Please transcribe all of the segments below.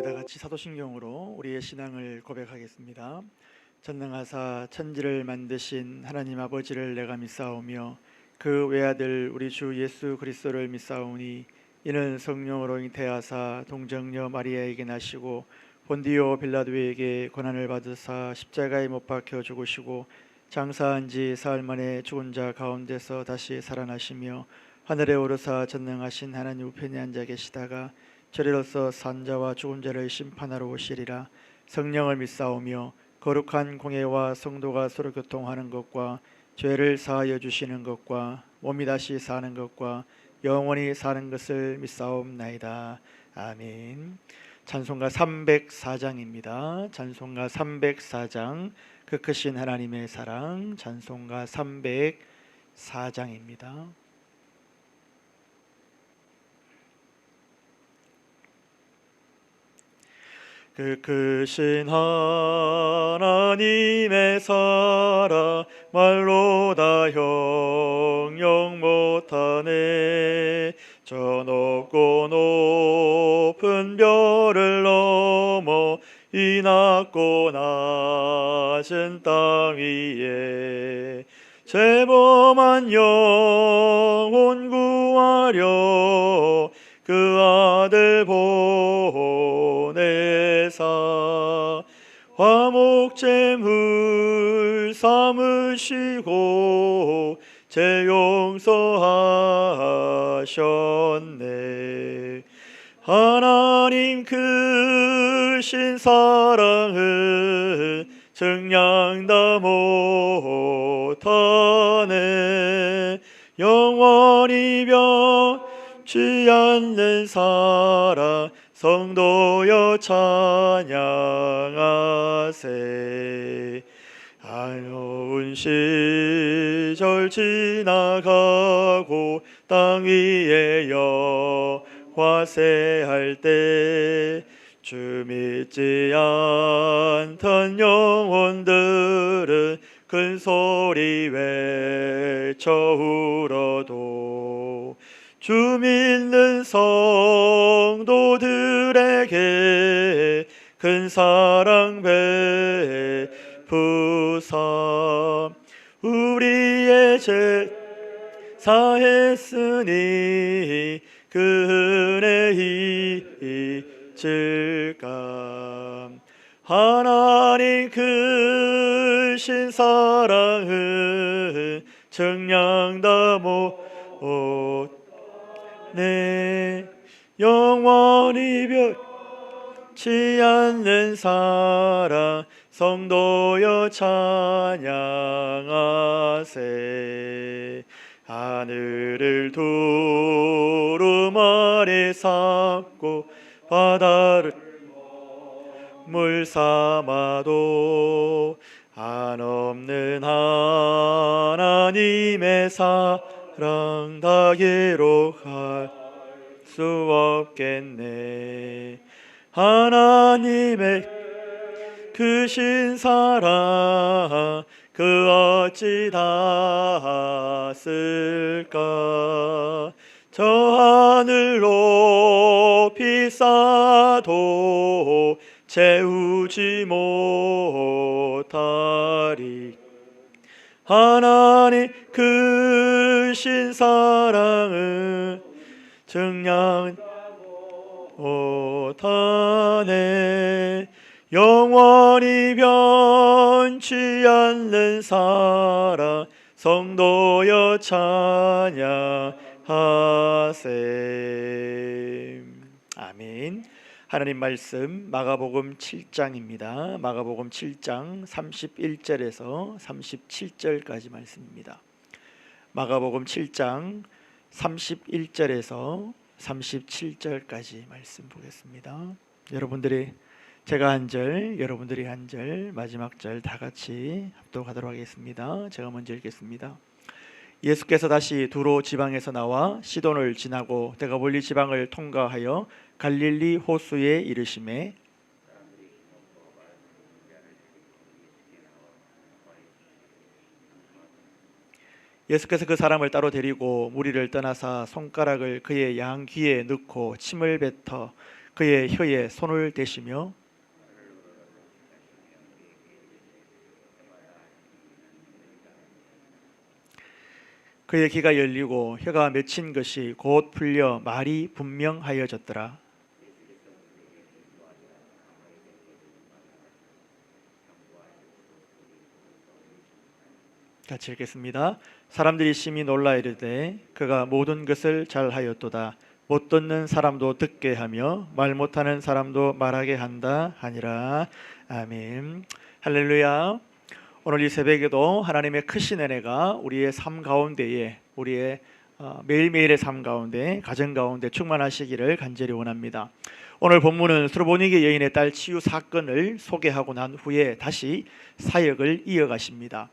우리 다 같이 사도신경으로 우리의 신앙을 고백하겠습니다. 전능하사 천지를 만드신 하나님 아버지를 내가 믿사오며 그 외아들 우리 주 예수 그리스도를 믿사오니 이는 성령으로 잉태하사 동정녀 마리아에게 나시고 본디오 빌라도에게 고난을 받으사 십자가에 못 박혀 죽으시고 장사한 지 사흘 만에 죽은 자 가운데서 다시 살아나시며 하늘에 오르사 전능하신 하나님 우편에 앉아 계시다가 저리로서 산자와 죽은 자를 심판하러 오시리라. 성령을 믿사오며 거룩한 공예와 성도가 서로 교통하는 것과 죄를 사하여 주시는 것과 몸이 다시 사는 것과 영원히 사는 것을 믿사옵나이다. 아멘. 찬송가 304장입니다. 찬송가 304장 그 크신 하나님의 사랑. 찬송가 304장입니다. 그 크신 하나님의 사랑 말로 다 형용 못하네. 저 높고 높은 별을 넘어 이 낮고 낮은 땅 위에 죄범한 영혼 구하려 그 아들 보내사 화목제물 삼으시고 죄 용서하셨네. 하나님 크신 사랑은 증량 다 못하네. 영원히 변치 않는 사랑 성도여 찬양하세. 어려운 시절 지나가고 땅 위에 화세할 때 주 믿지 않던 영혼들은 큰 소리 외쳐 울어도 주 믿는 성도들에게 큰 사랑 베푸사 우리의 죄 사했으니 그 은혜 잊을까. 하나님 크신 사랑은 증량 다 못네. 영원히 변치 않는 사랑 성도여 찬양하세. 하늘을 두루마리 삼고 바다를 물 삼아도 한없는 하나님의 사랑 다 기록할 수 없겠네. 하나님의 크신 사랑 그 어찌 다 쓸까. 저 하늘 높이 쌓아도 채우지 못하리. 하나님 크신 사랑은 증량 못하네. 영원히 변치 않는 사랑 성도여 찬양하세. 아멘. 하나님 말씀 마가복음 7장입니다. 마가복음 7장 31절에서 37절까지 말씀입니다. 마가복음 7장 31절에서 37절까지 말씀 보겠습니다. 여러분들이 제가 한 절, 여러분들이 한 절, 마지막 절 다 같이 합독하도록 하겠습니다. 제가 먼저 읽겠습니다. 예수께서 다시 두로 지방에서 나와 시돈을 지나고 데가볼리 지방을 통과하여 갈릴리 호수에 이르시매 예수께서 그 사람을 따로 데리고 무리를 떠나사 손가락을 그의 양 귀에 넣고 침을 뱉어 그의 혀에 손을 대시며 그의 귀가 열리고 혀가 맺힌 것이 곧 풀려 말이 분명하여졌더라. 같이 읽겠습니다. 사람들이 심히 놀라 이르되 그가 모든 것을 잘하였도다. 못 듣는 사람도 듣게 하며 말 못하는 사람도 말하게 한다 하니라. 아멘. 할렐루야. 오늘 이 새벽에도 하나님의 크신 은혜가 우리의 삶 가운데에, 우리의 매일매일의 삶 가운데, 가정 가운데 충만하시기를 간절히 원합니다. 오늘 본문은 스로보니게 여인의 딸 치유 사건을 소개하고 난 후에 다시 사역을 이어가십니다.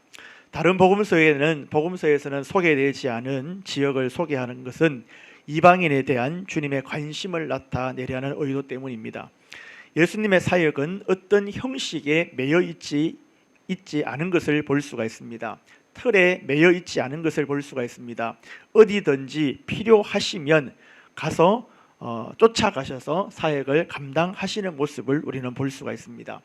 다른 복음서에서는 소개되지 않은 지역을 소개하는 것은 이방인에 대한 주님의 관심을 나타내려는 의도 때문입니다. 예수님의 사역은 어떤 형식에 매여 있지 않은 것을 볼 수가 있습니다. 틀에 매여 있지 않은 것을 볼 수가 있습니다. 어디든지 필요하시면 가서 쫓아가셔서 사역을 감당하시는 모습을 우리는 볼 수가 있습니다.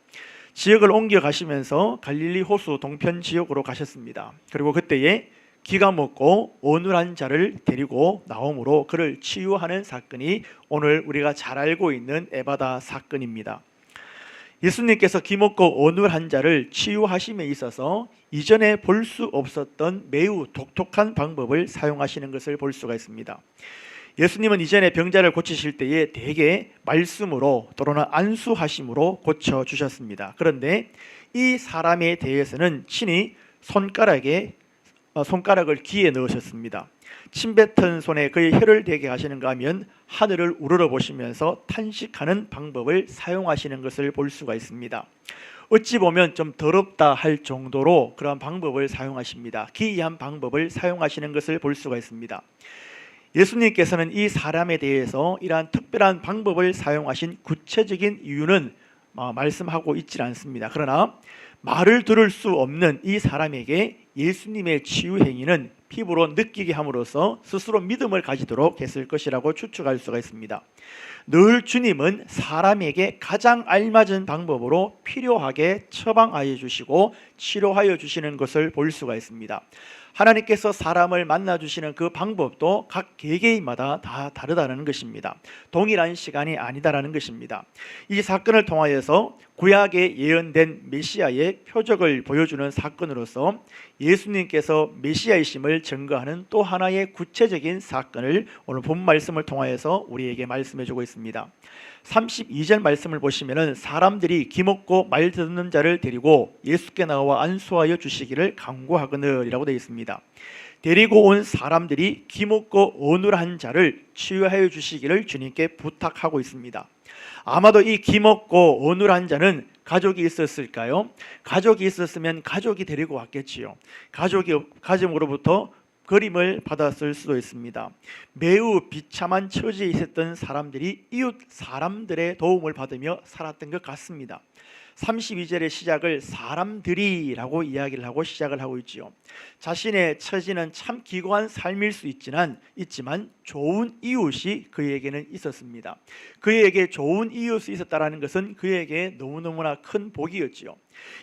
지역을 옮겨 가시면서 갈릴리 호수 동편 지역으로 가셨습니다. 그리고 그때에 기가 먹고 어눌한 자를 데리고 나옴으로 그를 치유하는 사건이 오늘 우리가 잘 알고 있는 에바다 사건입니다. 예수님께서 기먹고 어눌한 자를 치유하심에 있어서 이전에 볼 수 없었던 매우 독특한 방법을 사용하시는 것을 볼 수가 있습니다. 예수님은 이전에 병자를 고치실 때에 대개 말씀으로 또는 안수하심으로 고쳐주셨습니다. 그런데 이 사람에 대해서는 친히 손가락을 귀에 넣으셨습니다. 침 뱉은 손에 그의 혀를 대게 하시는가 하면 하늘을 우러러 보시면서 탄식하는 방법을 사용하시는 것을 볼 수가 있습니다. 어찌 보면 좀 더럽다 할 정도로 그러한 방법을 사용하십니다. 기이한 방법을 사용하시는 것을 볼 수가 있습니다. 예수님께서는 이 사람에 대해서 이러한 특별한 방법을 사용하신 구체적인 이유는 말씀하고 있지 않습니다. 그러나 말을 들을 수 없는 이 사람에게 예수님의 치유 행위는 피부로 느끼게 함으로써 스스로 믿음을 가지도록 했을 것이라고 추측할 수가 있습니다. 늘 주님은 사람에게 가장 알맞은 방법으로 필요하게 처방하여 주시고 치료하여 주시는 것을 볼 수가 있습니다. 하나님께서 사람을 만나주시는 그 방법도 각 개개인마다 다 다르다는 것입니다. 동일한 시간이 아니다라는 것입니다. 이 사건을 통하여서 구약에 예언된 메시아의 표적을 보여주는 사건으로서 예수님께서 메시아이심을 증거하는 또 하나의 구체적인 사건을 오늘 본 말씀을 통하여서 우리에게 말씀해주고 있습니다. 32절 말씀을 보시면은 사람들이 기먹고 말 듣는 자를 데리고 예수께 나와 안수하여 주시기를 간구하거늘이라고 되어 있습니다. 데리고 온 사람들이 기먹고 어눌한 자를 치유하여 주시기를 주님께 부탁하고 있습니다. 아마도 이 기먹고 어눌한 자는 가족이 있었을까요? 가족이 있었으면 가족이 데리고 왔겠지요. 가족으로부터 그림을 받았을 수도 있습니다. 매우 비참한 처지에 있었던 사람들이 이웃 사람들의 도움을 받으며 살았던 것 같습니다. 32절의 시작을 사람들이라고 이야기를 하고 시작을 하고 있지요. 자신의 처지는 참 기고한 삶일 수 있지만 좋은 이웃이 그에게는 있었습니다. 그에게 좋은 이웃이 있었다는 것은 그에게 너무너무나 큰 복이었지요.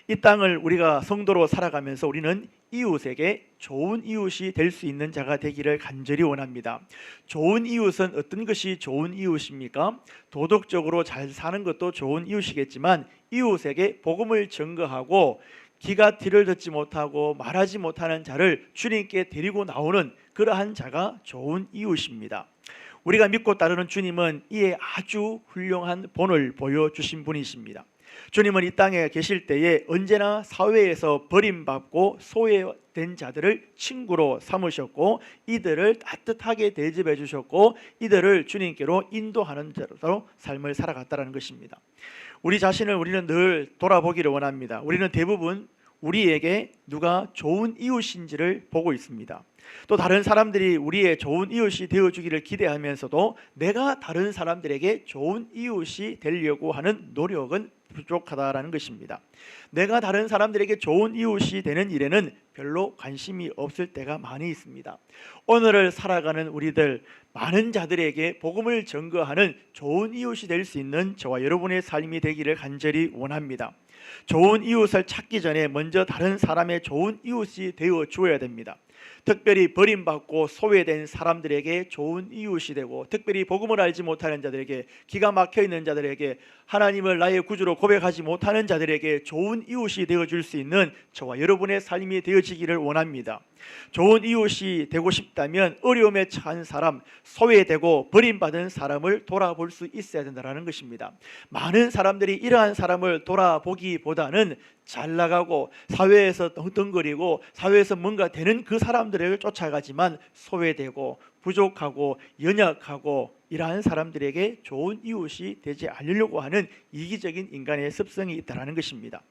이 땅을 우리가 성도로 살아가면서 우리는 이웃에게 좋은 이웃이 될 수 있는 자가 되기를 간절히 원합니다. 좋은 이웃은 어떤 것이 좋은 이웃입니까? 도덕적으로 잘 사는 것도 좋은 이웃이겠지만 이웃에게 복음을 증거하고 귀가 귀를 듣지 못하고 말하지 못하는 자를 주님께 데리고 나오는 그러한 자가 좋은 이웃입니다. 우리가 믿고 따르는 주님은 이에 아주 훌륭한 본을 보여주신 분이십니다. 주님은 이 땅에 계실 때에 언제나 사회에서 버림받고 소외된 자들을 친구로 삼으셨고 이들을 따뜻하게 대접해 주셨고 이들을 주님께로 인도하는 자로 삶을 살아갔다는 것입니다. 우리 자신을 우리는 늘 돌아보기를 원합니다. 우리는 대부분 우리에게 누가 좋은 이웃인지를 보고 있습니다. 또 다른 사람들이 우리의 좋은 이웃이 되어주기를 기대하면서도 내가 다른 사람들에게 좋은 이웃이 되려고 하는 노력은 부족하다라는 것입니다. 내가 다른 사람들에게 좋은 이웃이 되는 일에는 별로 관심이 없을 때가 많이 있습니다. 오늘을 살아가는 우리들, 많은 자들에게 복음을 전거하는 좋은 이웃이 될 수 있는 저와 여러분의 삶이 되기를 간절히 원합니다. 좋은 이웃을 찾기 전에 먼저 다른 사람의 좋은 이웃이 되어 주어야 됩니다. 특별히 버림받고 소외된 사람들에게 좋은 이웃이 되고, 특별히 복음을 알지 못하는 자들에게, 기가 막혀 있는 자들에게, 하나님을 나의 구주로 고백하지 못하는 자들에게 좋은 이웃이 되어줄 수 있는 저와 여러분의 삶이 되어지기를 원합니다. 좋은 이웃이 되고 싶다면 어려움에 처한 사람, 소외되고 버림받은 사람을 돌아볼 수 있어야 된다는 것입니다. 많은 사람들이 이러한 사람을 돌아보기보다는 잘 나가고 사회에서 덩덩거리고 사회에서 뭔가 되는 그 사람들에게 쫓아가지만, 소외되고 부족하고 연약하고 이러한 사람들에게 좋은 이웃이 되지 않으려고 하는 이기적인 인간의 습성이 있다는 것입니다.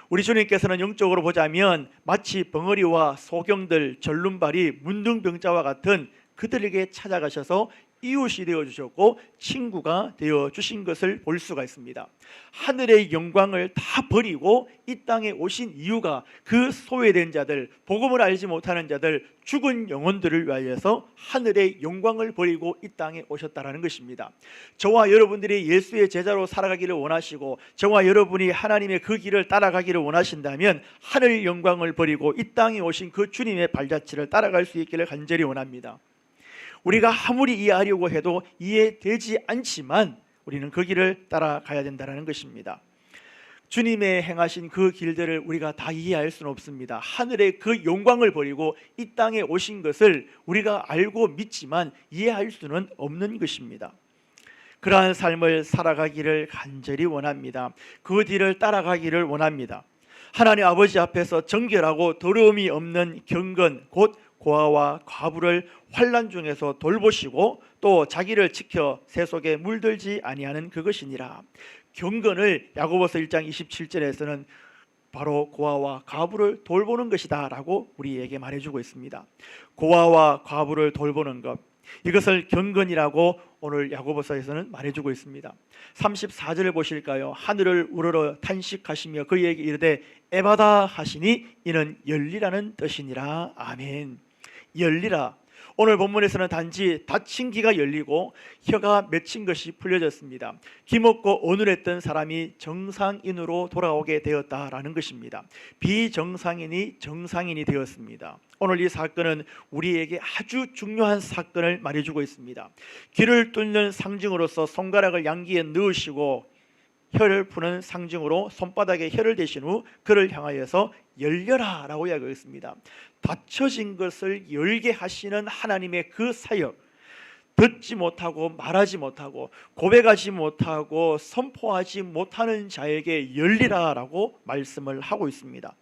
우리 주님께서는 영적으로 보자면 마치 벙어리와 소경들, 절름발이, 문둥병자와 같은 그들에게 찾아가셔서 이웃이 되어주셨고 친구가 되어주신 것을 볼 수가 있습니다. 하늘의 영광을 다 버리고 이 땅에 오신 이유가 그 소외된 자들, 복음을 알지 못하는 자들, 죽은 영혼들을 위하여서 하늘의 영광을 버리고 이 땅에 오셨다는 것입니다. 저와 여러분들이 예수의 제자로 살아가기를 원하시고 저와 여러분이 하나님의 그 길을 따라가기를 원하신다면 하늘 영광을 버리고 이 땅에 오신 그 주님의 발자취를 따라갈 수 있기를 간절히 원합니다. 우리가 아무리 이해하려고 해도 이해되지 않지만 우리는 그 길을 따라가야 된다는 것입니다. 주님의 행하신 그 길들을 우리가 다 이해할 수는 없습니다. 하늘의 그 영광을 버리고 이 땅에 오신 것을 우리가 알고 믿지만 이해할 수는 없는 것입니다. 그러한 삶을 살아가기를 간절히 원합니다. 그 뒤를 따라가기를 원합니다. 하나님 아버지 앞에서 정결하고 더러움이 없는 경건, 곧 고아와 과부를 환난 중에서 돌보시고 또 자기를 지켜 새 속에 물들지 아니하는 그것이니라. 경건을 야고보서 1장 27절에서는 바로 고아와 과부를 돌보는 것이다 라고 우리에게 말해주고 있습니다. 고아와 과부를 돌보는 것, 이것을 경건이라고 오늘 야고보서에서는 말해주고 있습니다. 34절을 보실까요? 하늘을 우러러 탄식하시며 그에게 이르되 에바다 하시니 이는 열리라는 뜻이니라. 아멘. 열리라. 오늘 본문에서는 단지 닫힌 귀가 열리고 혀가 맺힌 것이 풀려졌습니다. 기먹고 어눌했던 사람이 정상인으로 돌아오게 되었다라는 것입니다. 비정상인이 정상인이 되었습니다. 오늘 이 사건은 우리에게 아주 중요한 사건을 말해주고 있습니다. 귀를 뚫는 상징으로서 손가락을 양귀에 넣으시고 혀를 푸는 상징으로 손바닥에 혀를 대신 후 그를 향하여서 열려라 라고 이야기했습니다. 닫혀진 것을 열게 하시는 하나님의 그 사역, 듣지 못하고 말하지 못하고 고백하지 못하고 선포하지 못하는 자에게 열리라 라고 말씀을 하고 있습니다.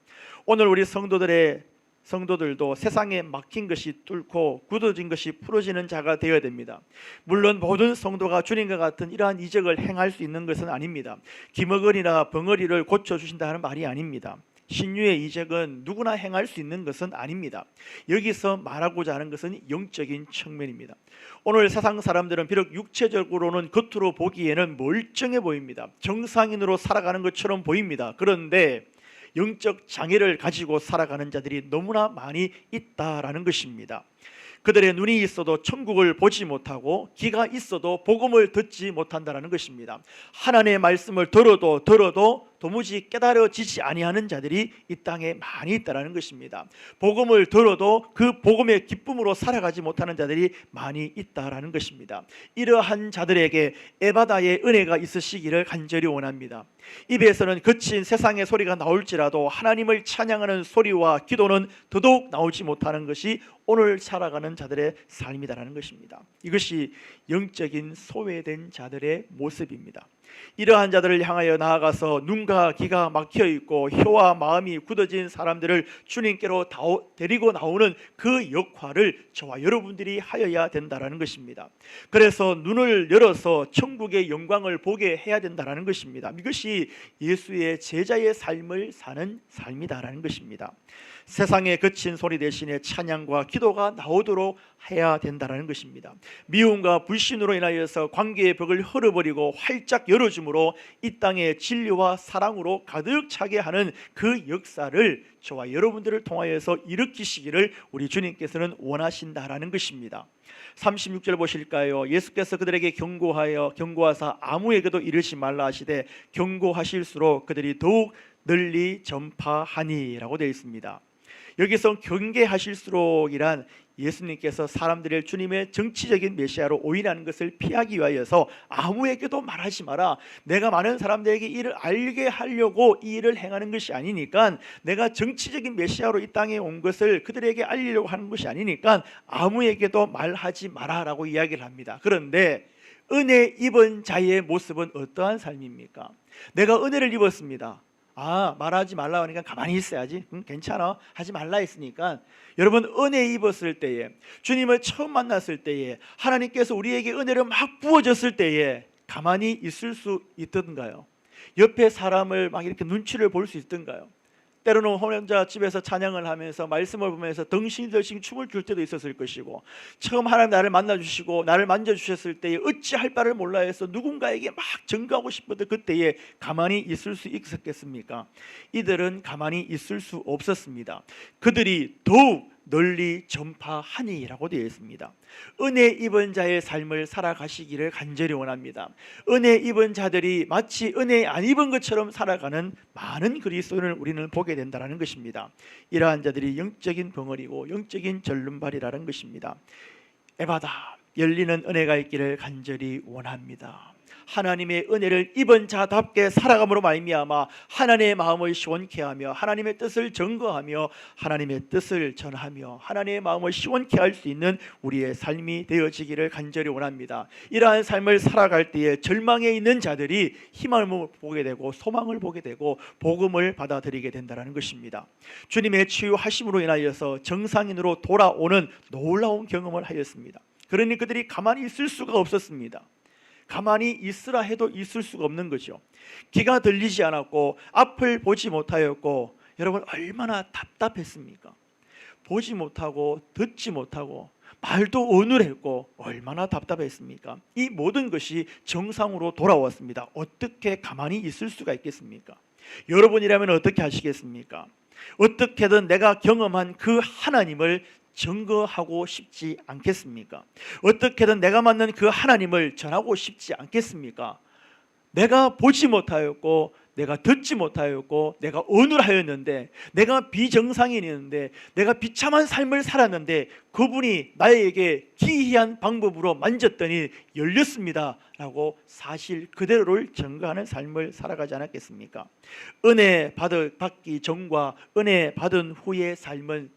오늘 우리 성도들도 세상에 막힌 것이 뚫고 굳어진 것이 풀어지는 자가 되어야 됩니다. 물론 모든 성도가 주님과 같은 이러한 이적을 행할 수 있는 것은 아닙니다. 기머거리나 벙어리를 고쳐주신다는 말이 아닙니다. 신유의 이적은 누구나 행할 수 있는 것은 아닙니다. 여기서 말하고자 하는 것은 영적인 측면입니다. 오늘 세상 사람들은 비록 육체적으로는 겉으로 보기에는 멀쩡해 보입니다. 정상인으로 살아가는 것처럼 보입니다. 그런데 영적 장애를 가지고 살아가는 자들이 너무나 많이 있다라는 것입니다. 그들의 눈이 있어도 천국을 보지 못하고 귀가 있어도 복음을 듣지 못한다는 것입니다. 하나님의 말씀을 들어도 도무지 깨달아지지 아니하는 자들이 이 땅에 많이 있다는 것입니다. 복음을 들어도 그 복음의 기쁨으로 살아가지 못하는 자들이 많이 있다는 것입니다. 이러한 자들에게 에바다의 은혜가 있으시기를 간절히 원합니다. 입에서는 거친 세상의 소리가 나올지라도 하나님을 찬양하는 소리와 기도는 더더욱 나오지 못하는 것이 오늘 살아가는 자들의 삶이다라는 것입니다. 이것이 영적인 소외된 자들의 모습입니다. 이러한 자들을 향하여 나아가서 눈과 귀가 막혀 있고 혀와 마음이 굳어진 사람들을 주님께로 데리고 나오는 그 역할을 저와 여러분들이 하여야 된다는 것입니다. 그래서 눈을 열어서 천국의 영광을 보게 해야 된다는 것입니다. 이것이 예수의 제자의 삶을 사는 삶이다라는 것입니다. 세상에 거친 소리 대신에 찬양과 기도가 나오도록 해야 된다는 것입니다. 미움과 불신으로 인하여서 관계의 벽을 헐어버리고 활짝 열어줌으로 이 땅에 진리와 사랑으로 가득 차게 하는 그 역사를 저와 여러분들을 통하여서 일으키시기를 우리 주님께서는 원하신다라는 것입니다. 36절 보실까요? 예수께서 그들에게 경고하사 아무에게도 이르지 말라 하시되 경고하실수록 그들이 더욱 널리 전파하니라고 되어 있습니다. 여기서 경계하실수록이란 예수님께서 사람들을 주님의 정치적인 메시아로 오인하는 것을 피하기 위하여서 아무에게도 말하지 마라. 내가 많은 사람들에게 이를 알게 하려고 이 일을 행하는 것이 아니니까, 내가 정치적인 메시아로 이 땅에 온 것을 그들에게 알리려고 하는 것이 아니니까 아무에게도 말하지 마라라고 이야기를 합니다. 그런데 은혜 입은 자의 모습은 어떠한 삶입니까? 내가 은혜를 입었습니다. 말하지 말라 하니까 가만히 있어야지. 괜찮아, 하지 말라 했으니까. 여러분, 은혜 입었을 때에, 주님을 처음 만났을 때에, 하나님께서 우리에게 은혜를 막 부어줬을 때에 가만히 있을 수 있던가요? 옆에 사람을 막 이렇게 눈치를 볼 수 있던가요? 때로는 혼자 집에서 찬양을 하면서 말씀을 보면서 덩실덩실 춤을 출 때도 있었을 것이고, 처음 하나님 나를 만나주시고 나를 만져주셨을 때에 어찌할 바를 몰라 해서 누군가에게 막 증거하고 싶었던 그때에 가만히 있을 수 있었겠습니까? 이들은 가만히 있을 수 없었습니다. 그들이 더욱 널리 전파하니라고 되어 있습니다. 은혜 입은 자의 삶을 살아가시기를 간절히 원합니다. 은혜 입은 자들이 마치 은혜 안 입은 것처럼 살아가는 많은 그리스도인을 우리는 보게 된다는 것입니다. 이러한 자들이 영적인 벙어리고 영적인 절름발이라는 것입니다. 에바다, 열리는 은혜가 있기를 간절히 원합니다. 하나님의 은혜를 입은 자답게 살아감으로 말미암아 하나님의 마음을 시원케 하며 하나님의 뜻을 증거하며 하나님의 뜻을 전하며 하나님의 마음을 시원케 할 수 있는 우리의 삶이 되어지기를 간절히 원합니다. 이러한 삶을 살아갈 때에 절망에 있는 자들이 희망을 보게 되고 소망을 보게 되고 복음을 받아들이게 된다는 것입니다. 주님의 치유하심으로 인하여서 정상인으로 돌아오는 놀라운 경험을 하였습니다. 그러니 그들이 가만히 있을 수가 없었습니다. 가만히 있으라 해도 있을 수가 없는 거죠. 귀가 들리지 않았고 앞을 보지 못하였고, 여러분 얼마나 답답했습니까? 보지 못하고 듣지 못하고 말도 어눌했고 얼마나 답답했습니까? 이 모든 것이 정상으로 돌아왔습니다. 어떻게 가만히 있을 수가 있겠습니까? 여러분이라면 어떻게 하시겠습니까? 어떻게든 내가 경험한 그 하나님을 증거하고 싶지 않겠습니까? 어떻게든 내가 만난 그 하나님을 전하고 싶지 않겠습니까? 내가 보지 못하였고 내가 듣지 못하였고 내가 어눌하였는데, 내가 비정상인이었는데, 내가 비참한 삶을 살았는데 그분이 나에게 기이한 방법으로 만졌더니 열렸습니다 라고 사실 그대로를 증거하는 삶을 살아가지 않았겠습니까? 은혜 받기 전과 은혜 받은 후의 삶은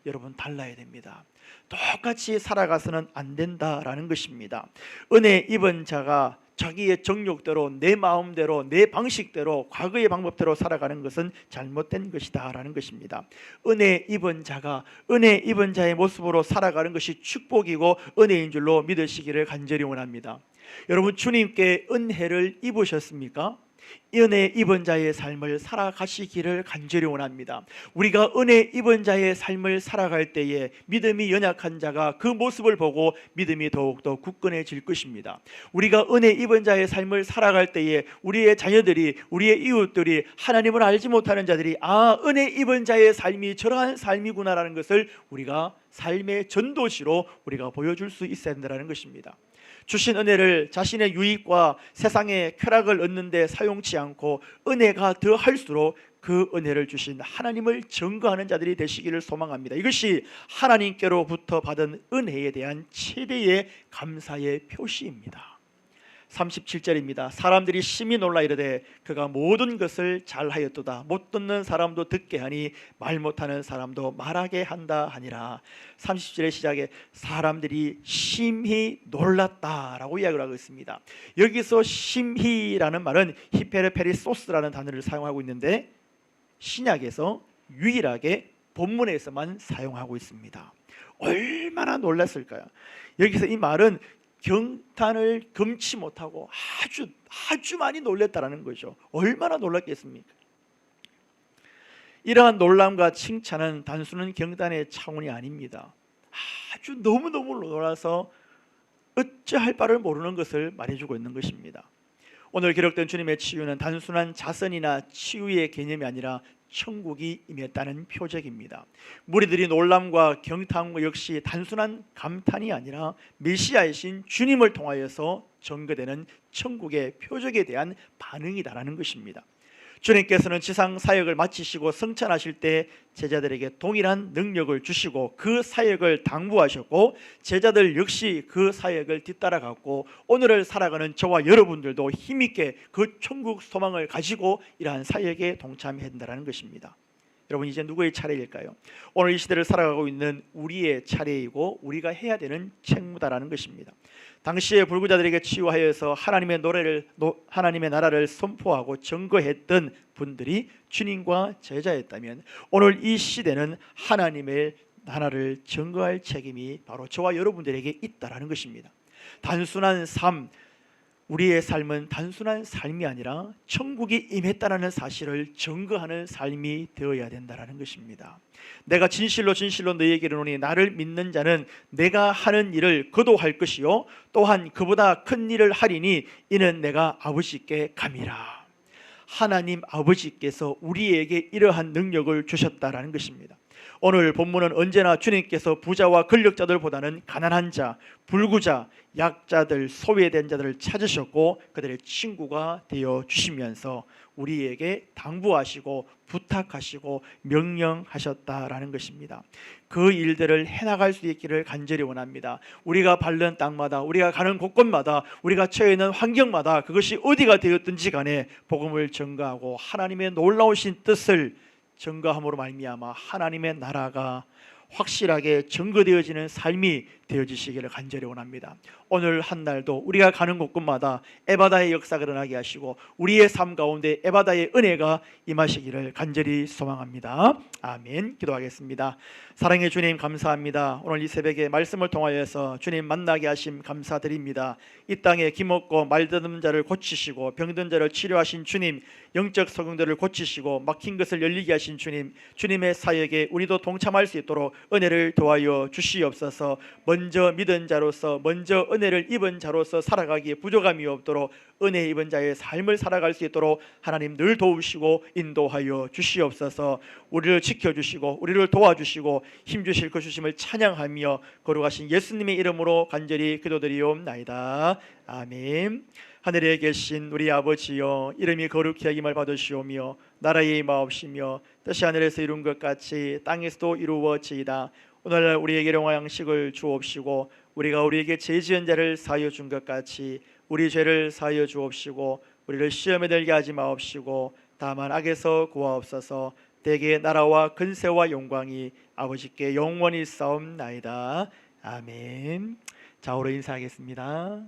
여러분 달라야 됩니다. 똑같이 살아가서는 안 된다라는 것입니다. 은혜 입은 자가 자기의 정욕대로, 내 마음대로, 내 방식대로, 과거의 방법대로 살아가는 것은 잘못된 것이다 라는 것입니다. 은혜 입은 자가 은혜 입은 자의 모습으로 살아가는 것이 축복이고 은혜인 줄로 믿으시기를 간절히 원합니다. 여러분, 주님께 은혜를 입으셨습니까? 은혜 입은 자의 삶을 살아가시기를 간절히 원합니다. 우리가 은혜 입은 자의 삶을 살아갈 때에 믿음이 연약한 자가 그 모습을 보고 믿음이 더욱더 굳건해질 것입니다. 우리가 은혜 입은 자의 삶을 살아갈 때에 우리의 자녀들이, 우리의 이웃들이, 하나님을 알지 못하는 자들이 은혜 입은 자의 삶이 저러한 삶이구나라는 것을 우리가 삶의 전도지로 우리가 보여줄 수 있어야 된다는 것입니다. 주신 은혜를 자신의 유익과 세상의 쾌락을 얻는 데 사용치 않고 은혜가 더할수록 그 은혜를 주신 하나님을 증거하는 자들이 되시기를 소망합니다. 이것이 하나님께로부터 받은 은혜에 대한 최대의 감사의 표시입니다. 37절입니다. 사람들이 심히 놀라 이르되 그가 모든 것을 잘하였도다. 못 듣는 사람도 듣게 하니 말 못하는 사람도 말하게 한다 하니라. 30절의 시작에 사람들이 심히 놀랐다라고 이야기를 하고 있습니다. 여기서 심히라는 말은 히페르페리소스라는 단어를 사용하고 있는데 신약에서 유일하게 본문에서만 사용하고 있습니다. 얼마나 놀랐을까요? 여기서 이 말은 경탄을 금치 못하고 아주 많이 놀랐다라는 거죠. 얼마나 놀랐겠습니까? 이러한 놀람과 칭찬은 단순한 경단의 차원이 아닙니다. 아주 너무너무 놀라서 어찌할 바를 모르는 것을 말해주고 있는 것입니다. 오늘 기록된 주님의 치유는 단순한 자선이나 치유의 개념이 아니라 천국이 임했다는 표적입니다. 무리들이 놀람과 경탄 역시 단순한 감탄이 아니라 메시아이신 주님을 통하여서 전거되는 천국의 표적에 대한 반응이다라는 것입니다. 주님께서는 지상 사역을 마치시고 성찬하실 때 제자들에게 동일한 능력을 주시고 그 사역을 당부하셨고, 제자들 역시 그 사역을 뒤따라갔고, 오늘을 살아가는 저와 여러분들도 힘있게 그 천국 소망을 가지고 이러한 사역에 동참해야 된다는 것입니다. 여러분, 이제 누구의 차례일까요? 오늘 이 시대를 살아가고 있는 우리의 차례이고 우리가 해야 되는 책무다라는 것입니다. 당시에 불구자들에게 치유하여서 하나님의 나라를 선포하고 증거했던 분들이 주님과 제자였다면, 오늘 이 시대는 하나님의 나라를 증거할 책임이 바로 저와 여러분들에게 있다라는 것입니다. 단순한 삶, 우리의 삶은 단순한 삶이 아니라 천국이 임했다는 사실을 증거하는 삶이 되어야 된다는 것입니다. 내가 진실로 너희에게 이르노니 나를 믿는 자는 내가 하는 일을 그도 할 것이요 또한 그보다 큰 일을 하리니 이는 내가 아버지께 감이라. 하나님 아버지께서 우리에게 이러한 능력을 주셨다라는 것입니다. 오늘 본문은 언제나 주님께서 부자와 권력자들보다는 가난한 자, 불구자, 약자들, 소외된 자들을 찾으셨고 그들의 친구가 되어 주시면서 우리에게 당부하시고 부탁하시고 명령하셨다라는 것입니다. 그 일들을 해나갈 수 있기를 간절히 원합니다. 우리가 밟는 땅마다, 우리가 가는 곳곳마다, 우리가 처해 있는 환경마다 그것이 어디가 되었든지 간에 복음을 전가하고 하나님의 놀라우신 뜻을 증거함으로 말미암아 하나님의 나라가 확실하게 증거되어지는 삶이 되어지시기를 간절히 원합니다. 오늘 한 날도 우리가 가는 곳곳마다 에바다의 역사가 일어나게 하시고 우리의 삶 가운데 에바다의 은혜가 임하시기를 간절히 소망합니다. 아멘. 기도하겠습니다. 사랑의 주님, 감사합니다. 오늘 이 새벽에 말씀을 통하여서 주님 만나게 하심 감사드립니다. 이 땅에 기먹고 말듣는 자를 고치시고 병든 자를 치료하신 주님, 영적 소경들을 고치시고 막힌 것을 열리게 하신 주님, 주님의 사역에 우리도 동참할 수 있도록 은혜를 도와여 주시옵소서. 먼저 믿은 자로서, 먼저 은혜를 입은 자로서 살아가기에 부족함이 없도록 은혜 입은 자의 삶을 살아갈 수 있도록 하나님 늘 도우시고 인도하여 주시옵소서. 우리를 지켜주시고 우리를 도와주시고 힘주실 그 주심을 찬양하며 거룩하신 예수님의 이름으로 간절히 기도드리옵나이다. 아멘. 하늘에 계신 우리 아버지여, 이름이 거룩히 여김을 받으시오며 나라의 임하옵시며 뜻이 하늘에서 이룬 것 같이 땅에서도 이루어지이다. 오늘날 우리에게 일용할 양식을 주옵시고 우리가 우리에게 죄 지은 자를 사하여 준 것 같이 우리 죄를 사하여 주옵시고 우리를 시험에 들게 하지 마옵시고 다만 악에서 구하옵소서. 대개 나라와 근세와 영광이 아버지께 영원히 싸움나이다. 아멘. 자, 우리 인사하겠습니다.